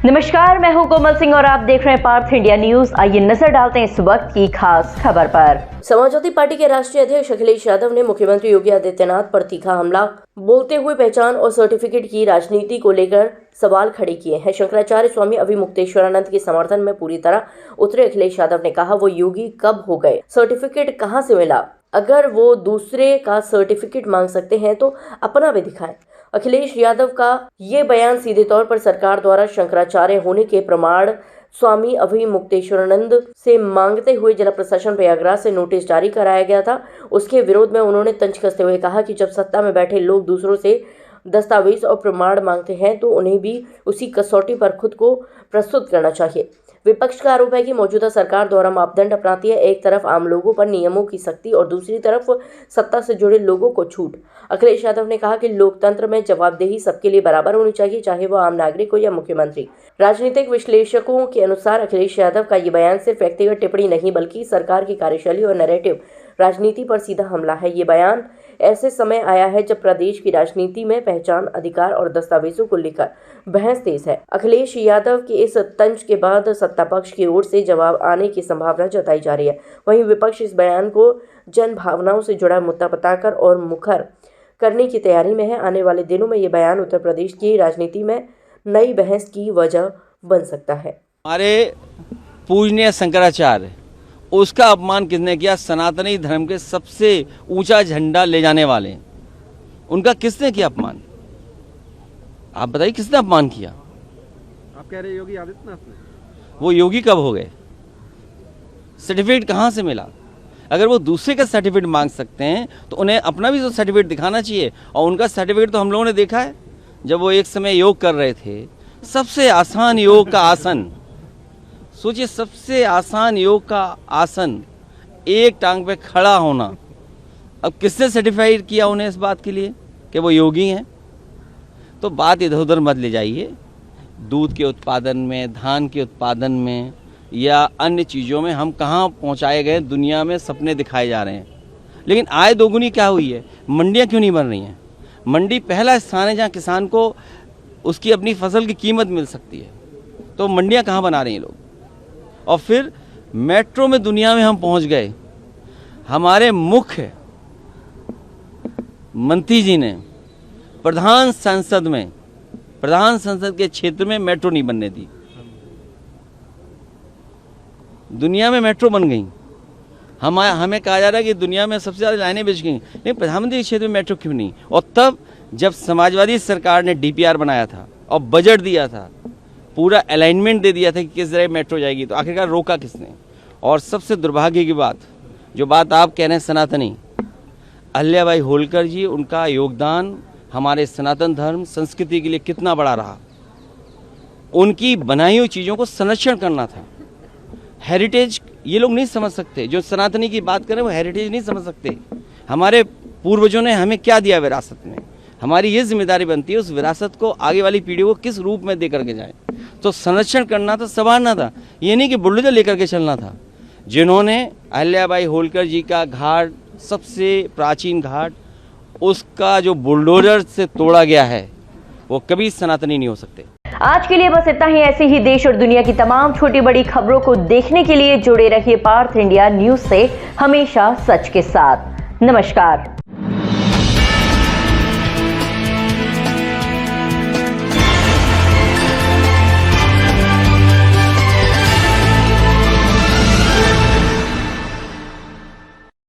नमस्कार, मैं हूं कोमल सिंह और आप देख रहे हैं पार्थ इंडिया न्यूज। आइए नजर डालते हैं इस वक्त की खास खबर पर। समाजवादी पार्टी के राष्ट्रीय अध्यक्ष अखिलेश यादव ने मुख्यमंत्री योगी आदित्यनाथ पर तीखा हमला बोलते हुए पहचान और सर्टिफिकेट की राजनीति को लेकर सवाल खड़े किए हैं। शंकराचार्य स्वामी अभिमुक्तेश्वरानंद के समर्थन में पूरी तरह उतरे अखिलेश यादव ने कहा, वो योगी कब हो गए, सर्टिफिकेट कहां से मिला? अगर वो दूसरे का सर्टिफिकेट मांग सकते हैं तो अपना भी दिखाएं। अखिलेश यादव का ये बयान सीधे तौर पर सरकार द्वारा शंकराचार्य होने के प्रमाण स्वामी अभिमुक्तेश्वरानंद से मांगते हुए जिला प्रशासन प्रयागराज से नोटिस जारी कराया गया था। उसके विरोध में उन्होंने तंज कसते हुए कहा कि जब सत्ता में बैठे लोग दूसरों से दस्तावेज और प्रमाण मांगते हैं तो उन्हें भी उसी कसौटी पर खुद को प्रस्तुत करना चाहिए। विपक्ष का आरोप है कि मौजूदा सरकार द्वारा मापदंड अपनाती है, एक तरफ आम लोगों पर नियमों की सख्ती और दूसरी तरफ सत्ता से जुड़े लोगों को छूट। अखिलेश यादव ने कहा कि लोकतंत्र में जवाबदेही सबके लिए बराबर होनी चाहिए, चाहे वो आम नागरिक हो या मुख्यमंत्री। राजनीतिक विश्लेषकों के अनुसार अखिलेश यादव का ये बयान सिर्फ व्यक्तिगत टिप्पणी नहीं बल्कि सरकार की कार्यशैली और नैरेटिव राजनीति पर सीधा हमला है। ये बयान ऐसे समय आया है जब प्रदेश की राजनीति में पहचान, अधिकार और दस्तावेजों को लेकर बहस तेज है। अखिलेश यादव के इस तंज के बाद सत्ता पक्ष की ओर से जवाब आने की संभावना जताई जा रही है। वहीं विपक्ष इस बयान को जन भावनाओं से जुड़ा मुद्दा बताकर और मुखर करने की तैयारी में है। आने वाले दिनों में ये बयान उत्तर प्रदेश की राजनीति में नई बहस की वजह बन सकता है। हमारे पूजनीय शंकराचार्य, उसका अपमान किसने किया? सनातनी धर्म के सबसे ऊंचा झंडा ले जाने वाले, उनका किसने किया अपमान? आप बताइए, किसने अपमान किया? आप कह रहे योगी आदित्यनाथ ने? वो योगी कब हो गए? सर्टिफिकेट कहाँ से मिला? अगर वो दूसरे का सर्टिफिकेट मांग सकते हैं तो उन्हें अपना भी तो सर्टिफिकेट दिखाना चाहिए। और उनका सर्टिफिकेट तो हम लोगों ने देखा है, जब वो एक समय योग कर रहे थे, सबसे आसान योग का आसन, सोचिए, सबसे आसान योग का आसन, एक टांग पे खड़ा होना। अब किसने सर्टिफाइड किया उन्हें इस बात के लिए कि वो योगी हैं? तो बात इधर उधर मत ले जाइए। दूध के उत्पादन में, धान के उत्पादन में या अन्य चीज़ों में हम कहाँ पहुँचाए गए? दुनिया में सपने दिखाए जा रहे हैं, लेकिन आय दोगुनी क्या हुई है? मंडियाँ क्यों नहीं बन रही हैं? मंडी पहला स्थान है जहाँ किसान को उसकी अपनी फसल की कीमत मिल सकती है, तो मंडियाँ कहाँ बना रहे हैं लोग? और फिर मेट्रो में दुनिया में हम पहुंच गए। हमारे मुख्य मंत्री जी ने प्रधान संसद के क्षेत्र में मेट्रो नहीं बनने दी। दुनिया में मेट्रो बन गई। हमें कहा जा रहा है कि दुनिया में सबसे ज़्यादा लाइनें बिछ गई, लेकिन प्रधानमंत्री के क्षेत्र में मेट्रो क्यों नहीं? और तब जब समाजवादी सरकार ने डीपीआर बनाया था और बजट दिया था, पूरा अलाइनमेंट दे दिया था कि किस तरह मेट्रो जाएगी, तो आखिरकार रोका किसने? और सबसे दुर्भाग्य की बात, जो बात आप कह रहे हैं सनातनी, अहिल्याबाई होलकर जी, उनका योगदान हमारे सनातन धर्म संस्कृति के लिए कितना बड़ा रहा। उनकी बनाई हुई चीज़ों को संरक्षण करना था। हेरिटेज ये लोग नहीं समझ सकते, जो सनातनी की बात करें वो हेरिटेज नहीं समझ सकते। हमारे पूर्वजों ने हमें क्या दिया विरासत में, हमारी ये जिम्मेदारी बनती है उस विरासत को आगे वाली पीढ़ियों को किस रूप में दे करके जाए। तो संरक्षण करना था, संवारना था, ये नहीं कि बुलडोजर लेकर के चलना था। जिन्होंने अहिल्याबाई होलकर जी का घाट, सबसे प्राचीन घाट, उसका जो बुलडोजर से तोड़ा गया है, वो कभी सनातनी नहीं हो सकते। आज के लिए बस इतना ही। ऐसे ही देश और दुनिया की तमाम छोटी बड़ी खबरों को देखने के लिए जुड़े रहिए पार्थ इंडिया न्यूज से, हमेशा सच के साथ। नमस्कार।